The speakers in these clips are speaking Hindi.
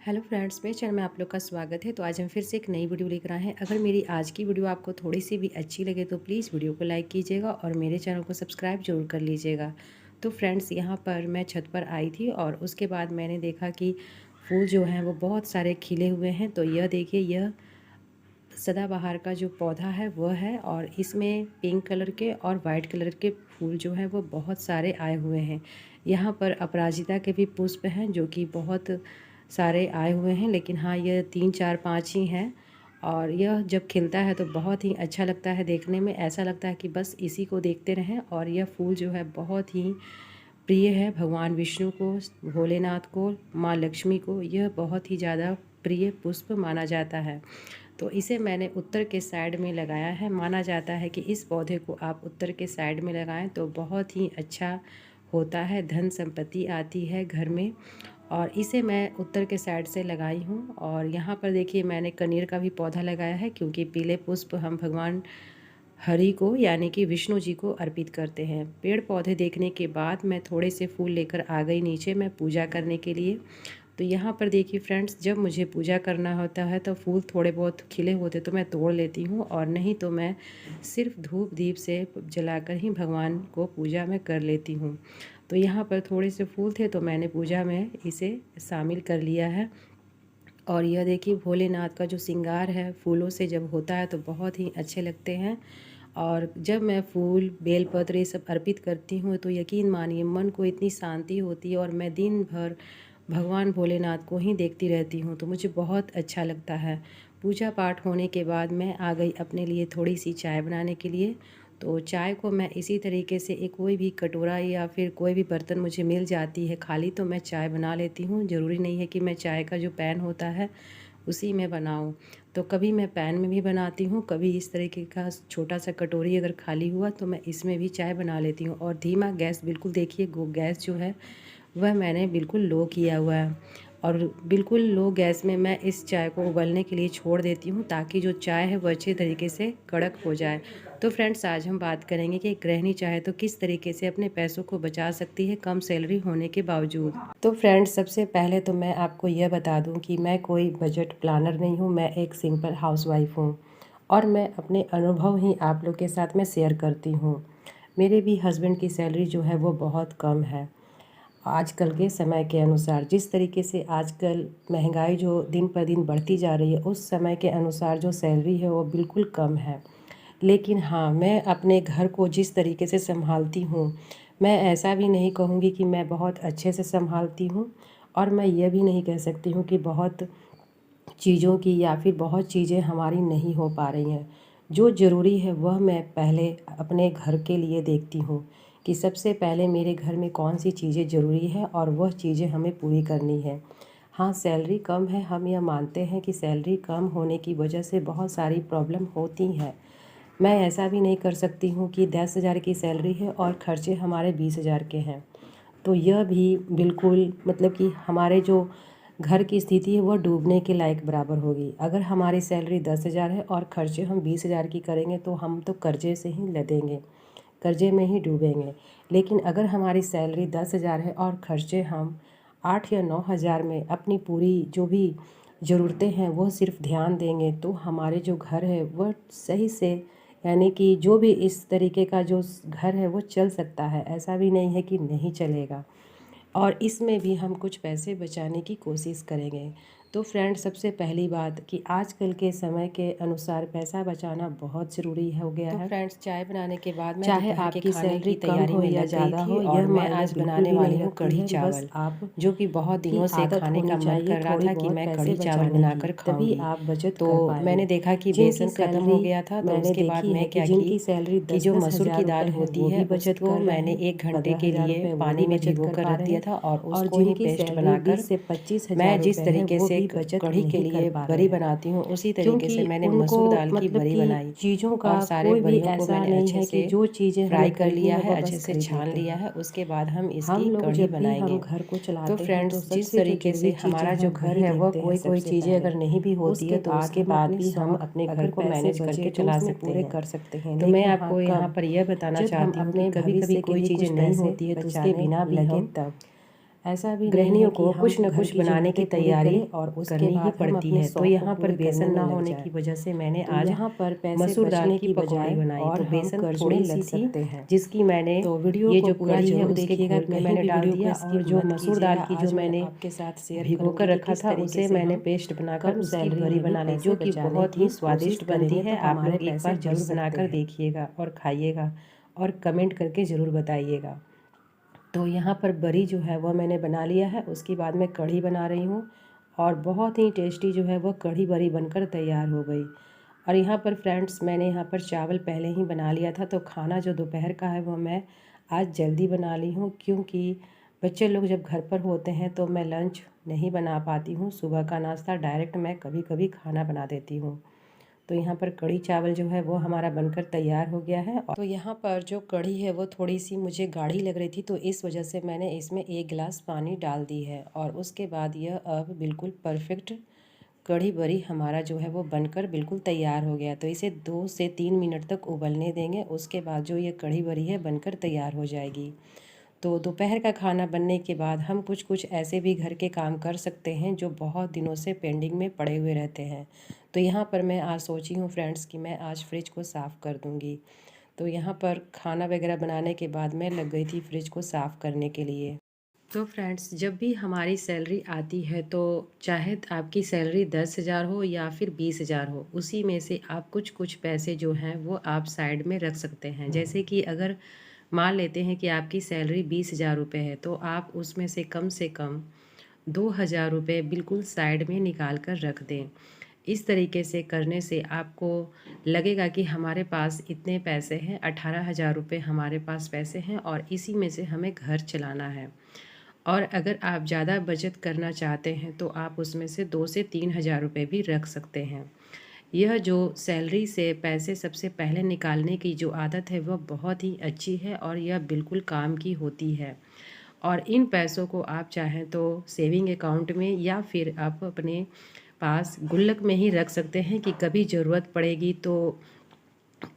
हेलो फ्रेंड्स, मेरे चैनल में आप लोग का स्वागत है। तो आज हम फिर से एक नई वीडियो लेकर आए हैं। अगर मेरी आज की वीडियो आपको थोड़ी सी भी अच्छी लगे तो प्लीज़ वीडियो को लाइक कीजिएगा और मेरे चैनल को सब्सक्राइब जरूर कर लीजिएगा। तो फ्रेंड्स, यहाँ पर मैं छत पर आई थी और उसके बाद मैंने देखा कि फूल जो हैं वो बहुत सारे खिले हुए हैं। तो यह देखिए, यह सदाबहार का जो पौधा है वह है और इसमें पिंक कलर के और वाइट कलर के फूल जो हैं वो बहुत सारे आए हुए हैं। यहाँ पर अपराजिता के भी पुष्प हैं जो कि बहुत सारे आए हुए हैं, लेकिन हाँ, यह 3 4 5 ही हैं। और यह जब खिलता है तो बहुत ही अच्छा लगता है देखने में। ऐसा लगता है कि बस इसी को देखते रहें। और यह फूल जो है बहुत ही प्रिय है भगवान विष्णु को, भोलेनाथ को, माँ लक्ष्मी को। यह बहुत ही ज़्यादा प्रिय पुष्प माना जाता है। तो इसे मैंने उत्तर के साइड में लगाया है। माना जाता है कि इस पौधे को आप उत्तर के साइड में लगाएं तो बहुत ही अच्छा होता है, धन संपत्ति आती है घर में। और इसे मैं उत्तर के साइड से लगाई हूँ। और यहाँ पर देखिए, मैंने कनेर का भी पौधा लगाया है क्योंकि पीले पुष्प हम भगवान हरि को यानी कि विष्णु जी को अर्पित करते हैं। पेड़ पौधे देखने के बाद मैं थोड़े से फूल लेकर आ गई नीचे मैं पूजा करने के लिए। तो यहाँ पर देखिए फ्रेंड्स, जब मुझे पूजा करना होता है तो फूल थोड़े बहुत खिले होते तो मैं तोड़ लेती हूँ, और नहीं तो मैं सिर्फ धूप दीप से जलाकर ही भगवान को पूजा में कर लेती हूँ। तो यहाँ पर थोड़े से फूल थे तो मैंने पूजा में इसे शामिल कर लिया है। और यह देखिए, भोलेनाथ का जो श्रृंगार है फूलों से जब होता है तो बहुत ही अच्छे लगते हैं। और जब मैं फूल बेलपत्र ये सब अर्पित करती हूँ तो यकीन मानिए मन को इतनी शांति होती है और मैं दिन भर भगवान भोलेनाथ को ही देखती रहती हूँ। तो मुझे बहुत अच्छा लगता है। पूजा पाठ होने के बाद मैं आ गई अपने लिए थोड़ी सी चाय बनाने के लिए। तो चाय को मैं इसी तरीके से एक कोई भी कटोरा या फिर कोई भी बर्तन मुझे मिल जाती है खाली तो मैं चाय बना लेती हूँ। ज़रूरी नहीं है कि मैं चाय का जो पैन होता है उसी में बनाऊँ। तो कभी मैं पैन में भी बनाती हूँ, कभी इस तरीके का छोटा सा कटोरी अगर खाली हुआ तो मैं इसमें भी चाय बना लेती हूँ। और धीमा गैस, बिल्कुल देखिए गैस जो है वह मैंने बिल्कुल लो किया हुआ है। और बिल्कुल लो गैस में मैं इस चाय को उबलने के लिए छोड़ देती हूँ ताकि जो चाय है वो अच्छे तरीके से कड़क हो जाए। तो फ्रेंड्स, आज हम बात करेंगे कि एक गृहिणी चाहे तो किस तरीके से अपने पैसों को बचा सकती है कम सैलरी होने के बावजूद। तो फ्रेंड्स, सबसे पहले तो मैं आपको यह बता दूं कि मैं कोई बजट प्लानर नहीं हूं, मैं एक सिंपल हाउसवाइफ हूं। और मैं अपने अनुभव ही आप लोग के साथ में शेयर करती हूं। मेरे भी हस्बैंड की सैलरी जो है वो बहुत कम है। आजकल के समय के अनुसार, जिस तरीके से आजकल महंगाई जो दिन पर दिन बढ़ती जा रही है, उस समय के अनुसार जो सैलरी है वो बिल्कुल कम है। लेकिन हाँ, मैं अपने घर को जिस तरीके से संभालती हूँ, मैं ऐसा भी नहीं कहूँगी कि मैं बहुत अच्छे से संभालती हूँ, और मैं यह भी नहीं कह सकती हूँ कि बहुत चीज़ों की या फिर बहुत चीज़ें हमारी नहीं हो पा रही हैं। जो ज़रूरी है वह मैं पहले अपने घर के लिए देखती हूँ कि सबसे पहले मेरे घर में कौन सी चीज़ें ज़रूरी है और वह चीज़ें हमें पूरी करनी है। हाँ, सैलरी कम है, हम यह मानते हैं कि सैलरी कम होने की वजह से बहुत सारी प्रॉब्लम होती हैं। मैं ऐसा भी नहीं कर सकती हूँ कि 10,000 की सैलरी है और खर्चे हमारे 20,000 के हैं। तो यह भी बिल्कुल मतलब कि हमारे जो घर की स्थिति है वह डूबने के लायक बराबर होगी। अगर हमारी सैलरी 10,000 है और खर्चे हम 20,000 की करेंगे तो हम तो कर्जे से ही लदेंगे, कर्जे में ही डूबेंगे। लेकिन अगर हमारी सैलरी 10,000 है और खर्चे हम 8 या 9,000 में अपनी पूरी जो भी ज़रूरतें हैं वो सिर्फ ध्यान देंगे तो हमारे जो घर है वह सही से, यानी कि जो भी इस तरीके का जो घर है वो चल सकता है। ऐसा भी नहीं है कि नहीं चलेगा। और इसमें भी हम कुछ पैसे बचाने की कोशिश करेंगे। तो फ्रेंड्स, सबसे पहली बात कि आजकल के समय के अनुसार पैसा बचाना बहुत ज़रूरी हो गया है। तो फ्रेंड्स, चाय बनाने के बाद मैं चाहे दोपहर के आपकी खाने सैलरी की कम तैयारी हो में या लग गई ज़्यादा थी हो, और यह मैं मायने आज बिल्कुल बनाने भी वाली नहीं हूँ रखती कढ़ी है। बस चावल, आप जो कि बहुत की दिनों से आदत खाने होनी का मन चाहिए कर रहा थोड़ी था कि बहुत मैं पैसे कढ़ी चावल बचाने की, बनाकर तभी खाऊंगी। आप बचत तो कर पाएंगे। मैंने देखा कि जिनकी बेसन ख़त्म हो सैलरी गया था तो मैंने उसके बाद देखी है मैं कि क्या की जिनकी सैलरी कि दस जो दस मसूर हज़ार की दाल रुपये है होती वो है भी बचत उसको कर रहे मैंने हैं, 1 घंटे 15,000 के लिए रुपये वो पानी भी में बचत भिगो कर कर पा रख रहे दिया हैं। था और और उसको ही जिनकी पेस्ट सैलरी बनाकर 20 से 25,000 मैं जिस रुपये है तरीके वो से भी बचत कढ़ी के नहीं कर लिए पा रहे बड़ी हैं, बनाती हूँ उसी तरीके क्योंकि से मैंने उनको मसूर दाल की मतलब बड़ी कि बनाई। चीज़ों और का सारे कोई भी बड़ियों को ऐसा मैंने नहीं अच्छे है कि से जो चीज़ें फ्राई हमें कर खरीदनी लिया है है, वह अच्छे बस से खरीद छान लेते लिया हैं। है। उसके बाद हम हम इसकी लोग कढ़ी जब भी हम बनाएंगे। घर को तो चलाते हैं तो फ्रेंड्स, जिस सबसे जो तरीके से ज़रूरी चीज़ें हमारा हैं जो घर वही है वह देखते हैं कोई सबसे चीज़ें पहले। अगर नहीं भी होती उसके है तो बाद उसके हम बाद अपने भी हम शौक, अपने घर अगर को पैसे मैनेज बचे करके तो चला उसमें सकते पूरे हैं। कर सकते हैं। तो मैं लेकिन हाँ, आपको यहाँ कब? पर यह बताना जब हम चाहती हूँ कि अपने कभी कभी भविष्य के कोई लिए चीज़ें कुछ नहीं पैसे होती है तो उसके बचाने बिना भी लगे हम तब। ऐसा भी गृहिणियों को कुछ न कुछ बनाने की तैयारी और करनी ही पड़ती है। तो यहाँ पर बेसन ना होने की वजह से मैंने आज यहाँ पर मसूर दाल की पकौड़ी बनाई। तो बेसन थोड़ी सी थी जिसकी मैंने तो वीडियो ये जो कढ़ी है उसके घोल में मैंने डाल दिया, और जो मसूर दाल की जो मैंने आपके साथ शेयर भिगो कर रखा था उसे मैंने पेस्ट बनाकर उसकी बड़ी बना ली, जो कि बहुत ही स्वादिष्ट बनती है। आप लोग एक बार जरूर बनाकर देखिएगा और खाइएगा और कमेंट करके ज़रूर बताइएगा। तो यहाँ पर बड़ी जो है वह मैंने बना लिया है। उसके बाद मैं कढ़ी बना रही हूँ और बहुत ही टेस्टी जो है वह कढ़ी बड़ी बनकर तैयार हो गई। और यहाँ पर फ्रेंड्स मैंने यहाँ पर चावल पहले ही बना लिया था, तो खाना जो दोपहर का है वह मैं आज जल्दी बना ली हूँ, क्योंकि बच्चे लोग जब घर पर होते हैं तो मैं लंच नहीं बना पाती हूँ। सुबह का नाश्ता डायरेक्ट मैं कभी कभी खाना बना देती हूँ। तो यहाँ पर कढ़ी चावल जो है वो हमारा बनकर तैयार हो गया है। तो यहाँ पर जो कढ़ी है वो थोड़ी सी मुझे गाढ़ी लग रही थी, तो इस वजह से मैंने इसमें 1 गिलास पानी डाल दी है। और उसके बाद यह अब बिल्कुल परफेक्ट कढ़ी बड़ी हमारा जो है वो बनकर बिल्कुल तैयार हो गया। तो इसे 2 से 3 मिनट तक उबलने देंगे। उसके बाद जो ये कढ़ी बड़ी है बनकर तैयार हो जाएगी। तो दोपहर का खाना बनने के बाद हम कुछ कुछ ऐसे भी घर के काम कर सकते हैं जो बहुत दिनों से पेंडिंग में पड़े हुए रहते हैं। तो यहाँ पर मैं आज सोची हूँ फ्रेंड्स कि मैं आज फ्रिज को साफ़ कर दूँगी। तो यहाँ पर खाना वगैरह बनाने के बाद मैं लग गई थी फ्रिज को साफ़ करने के लिए। तो फ्रेंड्स जब भी हमारी सैलरी आती है, तो चाहे आपकी सैलरी 10,000 हो या फिर 20,000 हो, उसी में से आप कुछ कुछ पैसे जो हैं वो आप साइड में रख सकते हैं। जैसे कि अगर मान लेते हैं कि आपकी सैलरी 20,000 रुपये है, तो आप उसमें से कम 2,000 रुपये बिल्कुल साइड में निकाल कर रख दें। इस तरीके से करने से आपको लगेगा कि हमारे पास इतने पैसे हैं, 18,000 रुपये हमारे पास पैसे हैं और इसी में से हमें घर चलाना है। और अगर आप ज़्यादा बचत करना चाहते हैं तो आप उसमें से 2 से 3,000 रुपये भी रख सकते हैं। यह जो सैलरी से पैसे सबसे पहले निकालने की जो आदत है वह बहुत ही अच्छी है और यह बिल्कुल काम की होती है। और इन पैसों को आप चाहें तो सेविंग अकाउंट में या फिर आप अपने पास गुल्लक में ही रख सकते हैं कि कभी ज़रूरत पड़ेगी तो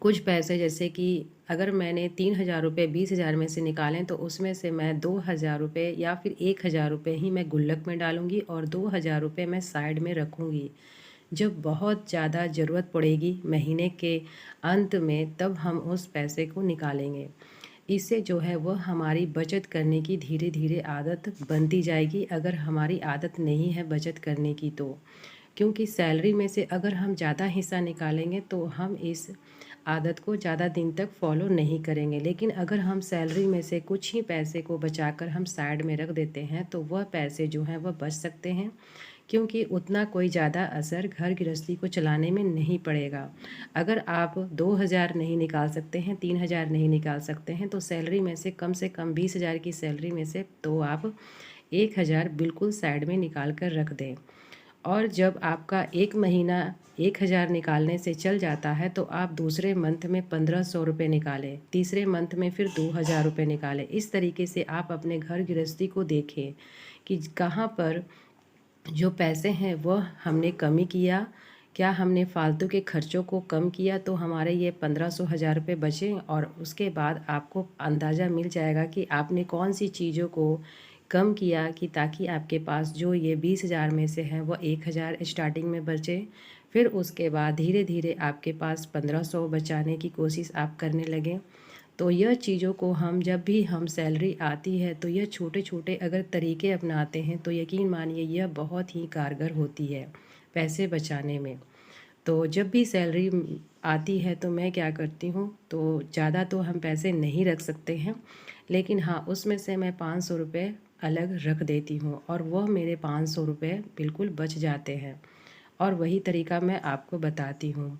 कुछ पैसे, जैसे कि अगर मैंने 3,000 रुपये 20,000 में से निकालें तो उसमें से मैं 2,000 रुपये या फिर 1,000 रुपये ही मैं गुल्लक में डालूंगी और 2,000 रुपये मैं साइड में रखूंगी। जब बहुत ज़्यादा ज़रूरत पड़ेगी महीने के अंत में, तब हम उस पैसे को निकालेंगे। इससे जो है वह हमारी बचत करने की धीरे धीरे आदत बनती जाएगी, अगर हमारी आदत नहीं है बचत करने की तो। क्योंकि सैलरी में से अगर हम ज़्यादा हिस्सा निकालेंगे तो हम इस आदत को ज़्यादा दिन तक फॉलो नहीं करेंगे। लेकिन अगर हम सैलरी में से कुछ ही पैसे को बचाकर हम साइड में रख देते हैं तो वह पैसे जो हैं वह बच सकते हैं, क्योंकि उतना कोई ज़्यादा असर घर गृहस्थी को चलाने में नहीं पड़ेगा। अगर आप 2,000 नहीं निकाल सकते हैं, 3,000 नहीं निकाल सकते हैं, तो सैलरी में से कम 20,000 की सैलरी में से तो आप 1,000 बिल्कुल साइड में निकाल कर रख दें। और जब आपका एक महीना 1,000 निकालने से चल जाता है तो आप दूसरे मंथ में 1,500 रुपये निकालें, तीसरे मंथ में फिर 2,000 रुपये निकालें। इस तरीके से आप अपने घर गृहस्थी को देखें कि कहाँ पर जो पैसे हैं वह हमने कमी किया, क्या हमने फालतू के खर्चों को कम किया तो हमारे ये 1,500 हज़ार रुपये बचे। और उसके बाद आपको अंदाज़ा मिल जाएगा कि आपने कौन सी चीज़ों को कम किया कि ताकि आपके पास जो ये 20,000 में से है वह 1,000 स्टार्टिंग में बचे। फिर उसके बाद धीरे धीरे आपके पास 1,500 बचाने की कोशिश आप करने लगें। तो यह चीज़ों को हम जब भी हम सैलरी आती है तो यह छोटे छोटे अगर तरीके अपनाते हैं तो यकीन मानिए यह बहुत ही कारगर होती है पैसे बचाने में। तो जब भी सैलरी आती है तो मैं क्या करती हूँ, तो ज़्यादा तो हम पैसे नहीं रख सकते हैं, लेकिन हाँ उसमें से मैं 500 रुपये अलग रख देती हूँ और वह मेरे 500 रुपये बिल्कुल बच जाते हैं। और वही तरीका मैं आपको बताती हूँ,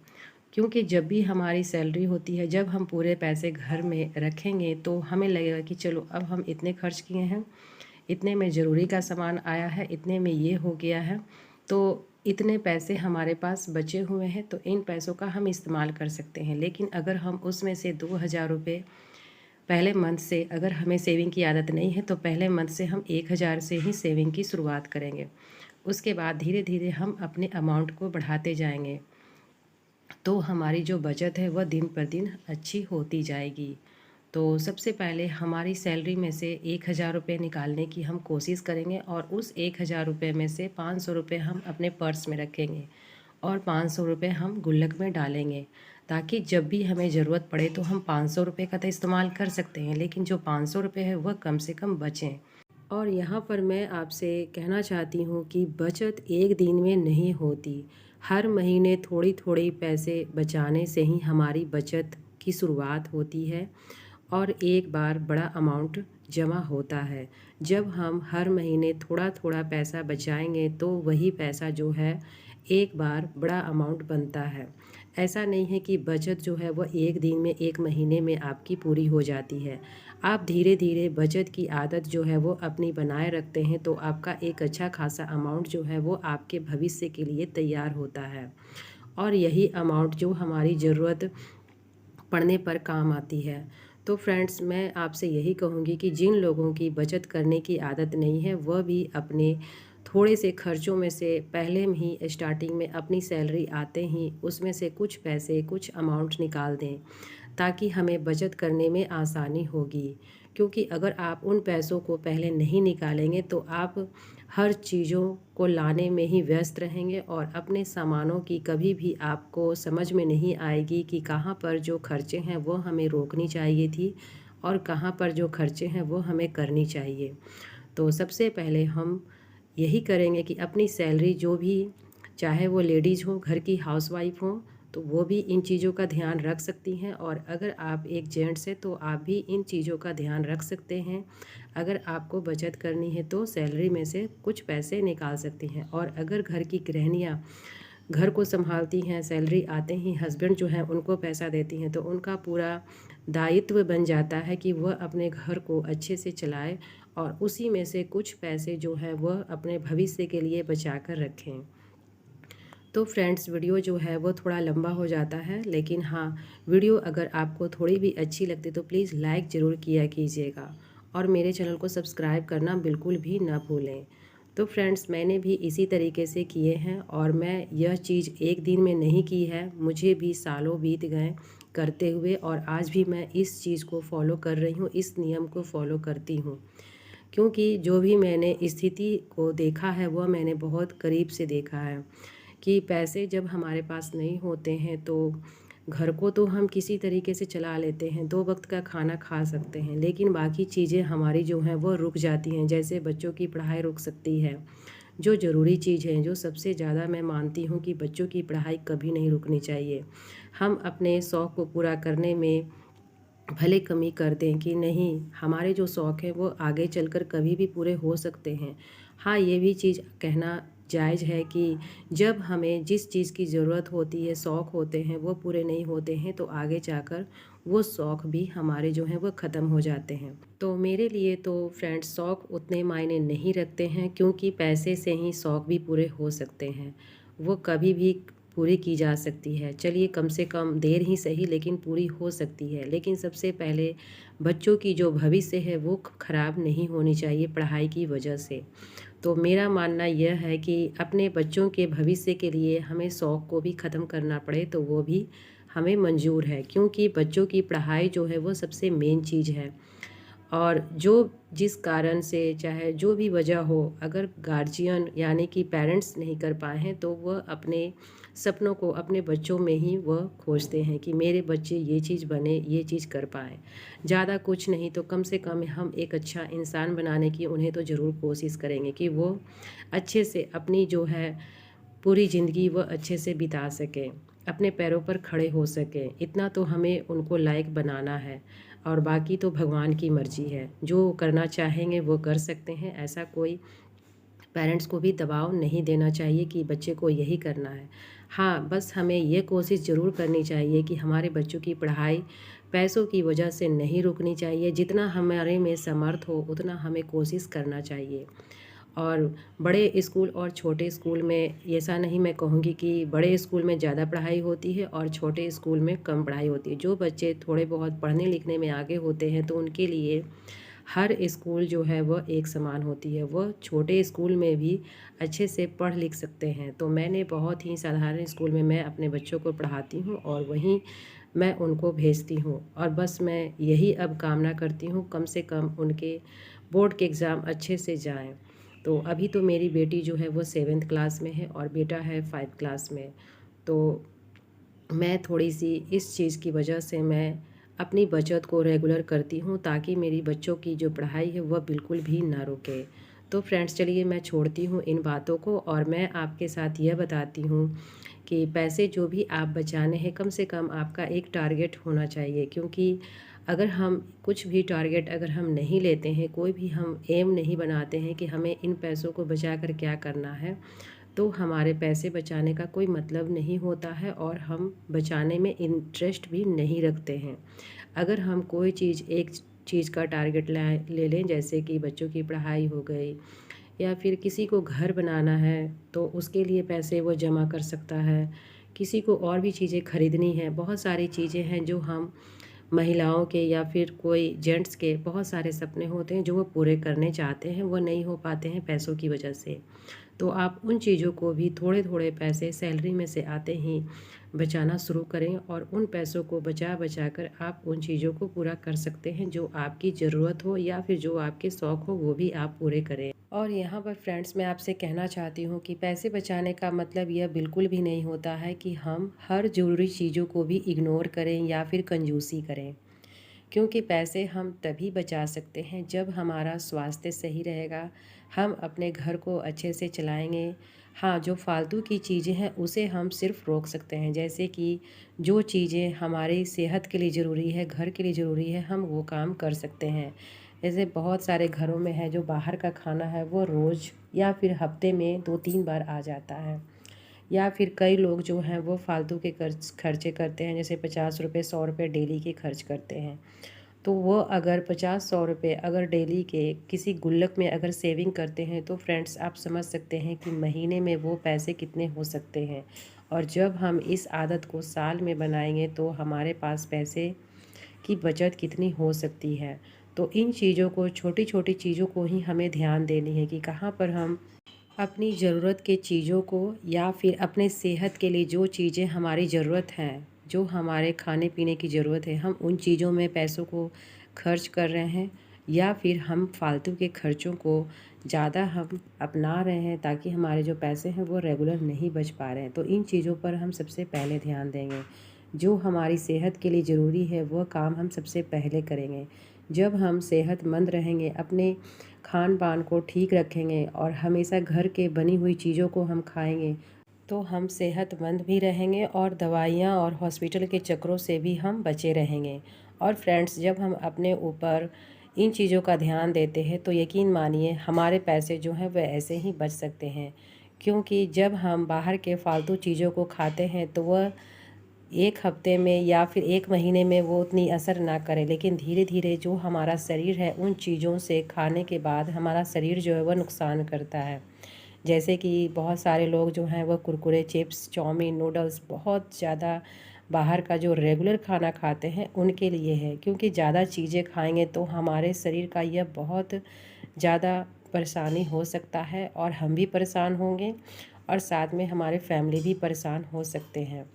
क्योंकि जब भी हमारी सैलरी होती है, जब हम पूरे पैसे घर में रखेंगे तो हमें लगेगा कि चलो अब हम इतने खर्च किए हैं, इतने में ज़रूरी का सामान आया है, इतने में ये हो गया है, तो इतने पैसे हमारे पास बचे हुए हैं तो इन पैसों का हम इस्तेमाल कर सकते हैं। लेकिन अगर हम उसमें से 2,000 रुपये पहले मंथ से, अगर हमें सेविंग की आदत नहीं है तो पहले मंथ से हम 1,000 से ही सेविंग की शुरुआत करेंगे। उसके बाद धीरे धीरे हम अपने अमाउंट को बढ़ाते जाएंगे, तो हमारी जो बचत है वह दिन पर दिन अच्छी होती जाएगी। तो सबसे पहले हमारी सैलरी में से 1,000 रुपये निकालने की हम कोशिश करेंगे और उस 1,000 रुपये में से 500 रुपये हम अपने पर्स में रखेंगे और 500 रुपये हम गुल्लक में डालेंगे, ताकि जब भी हमें ज़रूरत पड़े तो हम 500 रुपये का तो इस्तेमाल कर सकते हैं, लेकिन जो 500 रुपये है वह कम से कम बचें। और यहाँ पर मैं आपसे कहना चाहती हूँ कि बचत एक दिन में नहीं होती। हर महीने थोड़ी थोड़ी पैसे बचाने से ही हमारी बचत की शुरुआत होती है और एक बार बड़ा अमाउंट जमा होता है। जब हम हर महीने थोड़ा थोड़ा पैसा बचाएंगे तो वही पैसा जो है एक बार बड़ा अमाउंट बनता है। ऐसा नहीं है कि बचत जो है वह एक दिन में, एक महीने में आपकी पूरी हो जाती है। आप धीरे धीरे बचत की आदत जो है वो अपनी बनाए रखते हैं तो आपका एक अच्छा खासा अमाउंट जो है वो आपके भविष्य के लिए तैयार होता है और यही अमाउंट जो हमारी ज़रूरत पड़ने पर काम आती है। तो फ्रेंड्स, मैं आपसे यही कहूँगी कि जिन लोगों की बचत करने की आदत नहीं है वह भी अपने थोड़े से खर्चों में से पहले ही स्टार्टिंग में अपनी सैलरी आते ही उसमें से कुछ पैसे, कुछ अमाउंट निकाल दें, ताकि हमें बचत करने में आसानी होगी। क्योंकि अगर आप उन पैसों को पहले नहीं निकालेंगे तो आप हर चीज़ों को लाने में ही व्यस्त रहेंगे और अपने सामानों की कभी भी आपको समझ में नहीं आएगी कि कहाँ पर जो खर्चे हैं वो हमें रोकनी चाहिए थी और कहाँ पर जो खर्चे हैं वो हमें करनी चाहिए। तो सबसे पहले हम यही करेंगे कि अपनी सैलरी जो भी, चाहे वो लेडीज़ हो, घर की हाउसवाइफ हो, तो वो भी इन चीज़ों का ध्यान रख सकती हैं और अगर आप एक जेंट्स हैं तो आप भी इन चीज़ों का ध्यान रख सकते हैं। अगर आपको बचत करनी है तो सैलरी में से कुछ पैसे निकाल सकती हैं और अगर घर की गृहिणियाँ घर को संभालती हैं, सैलरी आते ही हस्बैंड जो है उनको पैसा देती हैं, तो उनका पूरा दायित्व बन जाता है कि वह अपने घर को अच्छे से चलाए और उसी में से कुछ पैसे जो है वह अपने भविष्य के लिए बचा कर रखें। तो फ्रेंड्स, वीडियो जो है वो थोड़ा लंबा हो जाता है, लेकिन हाँ, वीडियो अगर आपको थोड़ी भी अच्छी लगती तो प्लीज़ लाइक ज़रूर किया कीजिएगा और मेरे चैनल को सब्सक्राइब करना बिल्कुल भी ना भूलें। तो फ्रेंड्स, मैंने भी इसी तरीके से किए हैं और मैं यह चीज़ एक दिन में नहीं की है, मुझे भी सालों बीत गए करते हुए और आज भी मैं इस चीज़ को फॉलो कर रही हूँ, इस नियम को फॉलो करती हूँ। क्योंकि जो भी मैंने स्थिति को देखा है वह मैंने बहुत करीब से देखा है कि पैसे जब हमारे पास नहीं होते हैं तो घर को तो हम किसी तरीके से चला लेते हैं, 2 वक्त का खाना खा सकते हैं, लेकिन बाकी चीज़ें हमारी जो हैं वो रुक जाती हैं। जैसे बच्चों की पढ़ाई रुक सकती है, जो ज़रूरी चीज़ है, जो सबसे ज़्यादा मैं मानती हूँ कि बच्चों की पढ़ाई कभी नहीं रुकनी चाहिए। हम अपने शौक़ को पूरा करने में भले कमी कर दें कि नहीं, हमारे जो शौक़ हैं वो आगे चलकर कभी भी पूरे हो सकते हैं। हाँ, ये भी चीज़ कहना जायज़ है कि जब हमें जिस चीज़ की ज़रूरत होती है, शौक़ होते हैं, वो पूरे नहीं होते हैं तो आगे जाकर वो शौक़ भी हमारे जो हैं वो ख़त्म हो जाते हैं। तो मेरे लिए तो फ्रेंड्स, शौक़ उतने मायने नहीं रखते हैं, क्योंकि पैसे से ही शौक़ भी पूरे हो सकते हैं। वो कभी भी पूरी की जा सकती है। चलिए, कम से कम देर ही सही लेकिन पूरी हो सकती है। लेकिन सबसे पहले बच्चों की जो भविष्य है वो ख़राब नहीं होनी चाहिए पढ़ाई की वजह से। तो मेरा मानना यह है कि अपने बच्चों के भविष्य के लिए हमें शौक़ को भी ख़त्म करना पड़े तो वो भी हमें मंजूर है, क्योंकि बच्चों की पढ़ाई जो है वो सबसे मेन चीज़ है। और जो जिस कारण से, चाहे जो भी वजह हो, अगर गार्जियन यानी कि पेरेंट्स नहीं कर पाए हैं तो वह अपने सपनों को अपने बच्चों में ही वह खोजते हैं कि मेरे बच्चे ये चीज़ बने, ये चीज़ कर पाएँ। ज़्यादा कुछ नहीं तो कम से कम हम एक अच्छा इंसान बनाने की उन्हें तो ज़रूर कोशिश करेंगे कि वो अच्छे से अपनी जो है पूरी ज़िंदगी वह अच्छे से बिता सकें, अपने पैरों पर खड़े हो सकें। इतना तो हमें उनको लायक बनाना है और बाकी तो भगवान की मर्ज़ी है। जो करना चाहेंगे वो कर सकते हैं। ऐसा कोई पेरेंट्स को भी दबाव नहीं देना चाहिए कि बच्चे को यही करना है। हाँ, बस हमें ये कोशिश ज़रूर करनी चाहिए कि हमारे बच्चों की पढ़ाई पैसों की वजह से नहीं रुकनी चाहिए। जितना हमारे में समर्थ हो उतना हमें कोशिश करना चाहिए। और बड़े स्कूल और छोटे स्कूल में ऐसा नहीं मैं कहूँगी कि बड़े स्कूल में ज़्यादा पढ़ाई होती है और छोटे स्कूल में कम पढ़ाई होती है। जो बच्चे थोड़े बहुत पढ़ने लिखने में आगे होते हैं तो उनके लिए हर स्कूल जो है वह एक समान होती है। वह छोटे स्कूल में भी अच्छे से पढ़ लिख सकते हैं। तो मैंने बहुत ही साधारण स्कूल में मैं अपने बच्चों को पढ़ाती हूँ और वहीं मैं उनको भेजती हूँ। और बस मैं यही अब कामना करती हूँ कम से कम उनके बोर्ड के एग्ज़ाम अच्छे से जाएं। तो अभी तो मेरी बेटी जो है वो 7th क्लास में है और बेटा है 5th क्लास में। तो मैं थोड़ी सी इस चीज़ की वजह से मैं अपनी बचत को रेगुलर करती हूँ ताकि मेरी बच्चों की जो पढ़ाई है वह बिल्कुल भी ना रुके। तो फ्रेंड्स चलिए मैं छोड़ती हूँ इन बातों को और मैं आपके साथ यह बताती हूँ कि पैसे जो भी आप बचाने हैं कम से कम आपका एक टारगेट होना चाहिए। क्योंकि अगर हम कुछ भी टारगेट अगर हम नहीं लेते हैं, कोई भी हम एम नहीं बनाते हैं कि हमें इन पैसों को बचा कर क्या करना है, तो हमारे पैसे बचाने का कोई मतलब नहीं होता है और हम बचाने में इंटरेस्ट भी नहीं रखते हैं। अगर हम कोई चीज़ एक चीज़ का टारगेट ले लें, जैसे कि बच्चों की पढ़ाई हो गई या फिर किसी को घर बनाना है तो उसके लिए पैसे वो जमा कर सकता है, किसी को और भी चीज़ें खरीदनी है, बहुत सारी चीज़ें हैं जो हम महिलाओं के या फिर कोई जेंट्स के बहुत सारे सपने होते हैं जो वो पूरे करने चाहते हैं, वो नहीं हो पाते हैं पैसों की वजह से। तो आप उन चीज़ों को भी थोड़े थोड़े पैसे सैलरी में से आते ही बचाना शुरू करें और उन पैसों को बचा बचा कर आप उन चीज़ों को पूरा कर सकते हैं जो आपकी ज़रूरत हो या फिर जो आपके शौक़ हो वो भी आप पूरे करें। और यहाँ पर फ्रेंड्स मैं आपसे कहना चाहती हूँ कि पैसे बचाने का मतलब यह बिल्कुल भी नहीं होता है कि हम हर ज़रूरी चीज़ों को भी इग्नोर करें या फिर कंजूसी करें। क्योंकि पैसे हम तभी बचा सकते हैं जब हमारा स्वास्थ्य सही रहेगा, हम अपने घर को अच्छे से चलाएंगे। हाँ, जो फालतू की चीज़ें हैं उसे हम सिर्फ रोक सकते हैं, जैसे कि जो चीज़ें हमारी सेहत के लिए ज़रूरी है, घर के लिए ज़रूरी है, हम वो काम कर सकते हैं। जैसे बहुत सारे घरों में है जो बाहर का खाना है वो रोज़ या फिर हफ्ते में 2-3 बार आ जाता है। या फिर कई लोग जो हैं वो फालतू के खर्चे करते हैं, जैसे 50 रुपये 100 रुपये डेली के खर्च करते हैं। तो वो अगर 50-100 रुपये अगर डेली के किसी गुल्लक में अगर सेविंग करते हैं तो फ्रेंड्स आप समझ सकते हैं कि महीने में वो पैसे कितने हो सकते हैं। और जब हम इस आदत को साल में बनाएंगे तो हमारे पास पैसे की बचत कितनी हो सकती है। तो इन चीज़ों को, छोटी छोटी चीज़ों को ही हमें ध्यान देनी है कि कहाँ पर हम अपनी ज़रूरत के चीज़ों को या फिर अपने सेहत के लिए जो चीज़ें हमारी ज़रूरत हैं, जो हमारे खाने पीने की ज़रूरत है, हम उन चीज़ों में पैसों को खर्च कर रहे हैं या फिर हम फालतू के खर्चों को ज़्यादा हम अपना रहे हैं ताकि हमारे जो पैसे हैं वो रेगुलर नहीं बच पा रहे हैं। तो इन चीज़ों पर हम सबसे पहले ध्यान देंगे। जो हमारी सेहत के लिए ज़रूरी है वह काम हम सबसे पहले करेंगे। जब हम सेहतमंद रहेंगे, अपने खान पान को ठीक रखेंगे और हमेशा घर के बनी हुई चीज़ों को हम खाएंगे, तो हम सेहतमंद भी रहेंगे और दवाइयाँ और हॉस्पिटल के चक्करों से भी हम बचे रहेंगे। और फ्रेंड्स, जब हम अपने ऊपर इन चीज़ों का ध्यान देते हैं तो यकीन मानिए हमारे पैसे जो हैं वह ऐसे ही बच सकते हैं। क्योंकि जब हम बाहर के फालतू चीज़ों को खाते हैं तो वह एक हफ्ते में या फिर एक महीने में वो उतनी असर ना करे, लेकिन धीरे धीरे जो हमारा शरीर है उन चीज़ों से खाने के बाद हमारा शरीर जो है वह नुकसान करता है। जैसे कि बहुत सारे लोग जो हैं वह कुरकुरे, चिप्स, चाउमीन, नूडल्स बहुत ज़्यादा बाहर का जो रेगुलर खाना खाते हैं उनके लिए है। क्योंकि ज़्यादा चीज़ें खाएंगे तो हमारे शरीर का यह बहुत ज़्यादा परेशानी हो सकता है और हम भी परेशान होंगे और साथ में हमारे फैमिली भी परेशान हो सकते हैं।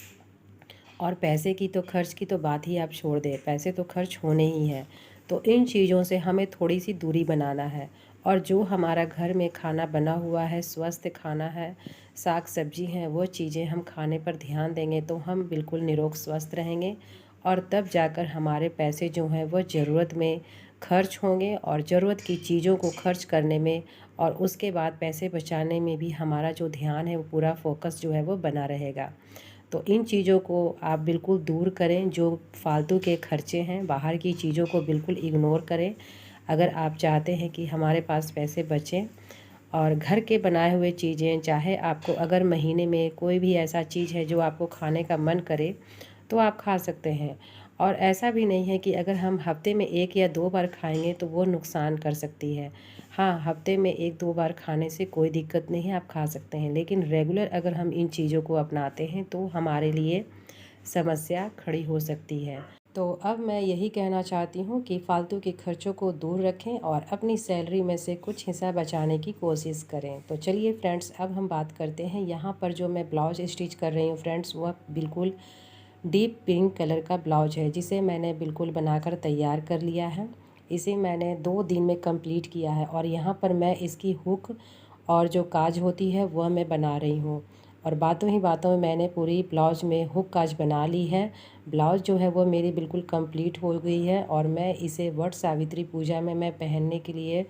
और पैसे की तो खर्च की तो बात ही आप छोड़ दें, पैसे तो खर्च होने ही हैं। तो इन चीज़ों से हमें थोड़ी सी दूरी बनाना है। और जो हमारा घर में खाना बना हुआ है, स्वस्थ खाना है, साग सब्जी हैं, वो चीज़ें हम खाने पर ध्यान देंगे तो हम बिल्कुल निरोग स्वस्थ रहेंगे। और तब जाकर हमारे पैसे जो हैं वो ज़रूरत में खर्च होंगे और ज़रूरत की चीज़ों को खर्च करने में और उसके बाद पैसे बचाने में भी हमारा जो ध्यान है वो पूरा फोकस जो है वो बना रहेगा। तो इन चीज़ों को आप बिल्कुल दूर करें, जो फालतू के खर्चे हैं, बाहर की चीज़ों को बिल्कुल इग्नोर करें। अगर आप चाहते हैं कि हमारे पास पैसे बचें और घर के बनाए हुए चीज़ें, चाहे आपको अगर महीने में कोई भी ऐसा चीज़ है जो आपको खाने का मन करे तो आप खा सकते हैं। और ऐसा भी नहीं है कि अगर हम हफ्ते में 1 या 2 बार खाएंगे तो वो नुकसान कर सकती है। हाँ, हफ्ते में 1-2 बार खाने से कोई दिक्कत नहीं है, आप खा सकते हैं। लेकिन रेगुलर अगर हम इन चीज़ों को अपनाते हैं तो हमारे लिए समस्या खड़ी हो सकती है। तो अब मैं यही कहना चाहती हूँ कि फालतू के खर्चों को दूर रखें और अपनी सैलरी में से कुछ हिस्सा बचाने की कोशिश करें। तो चलिए फ्रेंड्स, अब हम बात करते हैं। यहाँ पर जो मैं ब्लाउज स्टिच कर रही हूँ फ्रेंड्स, वह बिल्कुल डीप पिंक कलर का ब्लाउज है, जिसे मैंने बिल्कुल बनाकर तैयार कर लिया है। इसे मैंने 2 दिन में कंप्लीट किया है और यहाँ पर मैं इसकी हुक और जो काज होती है वह मैं बना रही हूँ। और बातों ही बातों में मैंने पूरी ब्लाउज में हुक काज बना ली है। ब्लाउज जो है वो मेरी बिल्कुल कंप्लीट हो गई है और मैं इसे वट सावित्री पूजा में मैं पहनने के लिए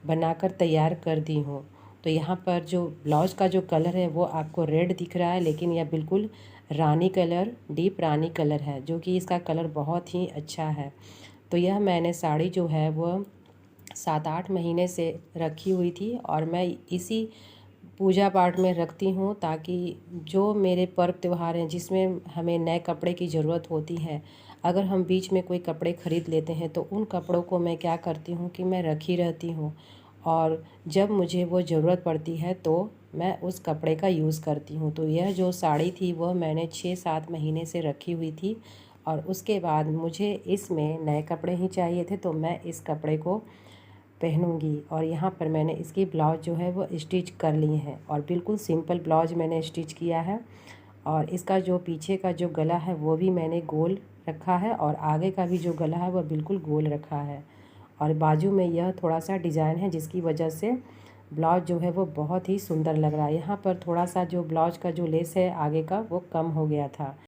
बनाकर तैयार कर दी हूँ। तो यहाँ पर जो ब्लाउज़ का जो कलर है वो आपको रेड दिख रहा है, लेकिन यह बिल्कुल रानी कलर, डीप रानी कलर है, जो कि इसका कलर बहुत ही अच्छा है। तो यह मैंने साड़ी जो है वह 7-8 महीने से रखी हुई थी और मैं इसी पूजा पाठ में रखती हूँ, ताकि जो मेरे पर्व त्यौहार हैं जिसमें हमें नए कपड़े की ज़रूरत होती है, अगर हम बीच में कोई कपड़े ख़रीद लेते हैं तो उन कपड़ों को मैं क्या करती हूँ कि मैं रखी रहती हूँ, और जब मुझे वो ज़रूरत पड़ती है तो मैं उस कपड़े का यूज़ करती हूँ। तो यह जो साड़ी थी वह मैंने 6-7 महीने से रखी हुई थी और उसके बाद मुझे इसमें नए कपड़े ही चाहिए थे, तो मैं इस कपड़े को पहनूंगी। और यहाँ पर मैंने इसकी ब्लाउज जो है वो स्टिच कर ली है और बिल्कुल सिंपल ब्लाउज मैंने स्टिच किया है। और इसका जो पीछे का जो गला है वो भी मैंने गोल रखा है और आगे का भी जो गला है वह बिल्कुल गोल रखा है। और बाजू में यह थोड़ा सा डिज़ाइन है, जिसकी वजह से ब्लाउज जो है वो बहुत ही सुंदर लग रहा है। यहाँ पर थोड़ा सा जो ब्लाउज का जो लेस है आगे का वो कम हो गया था।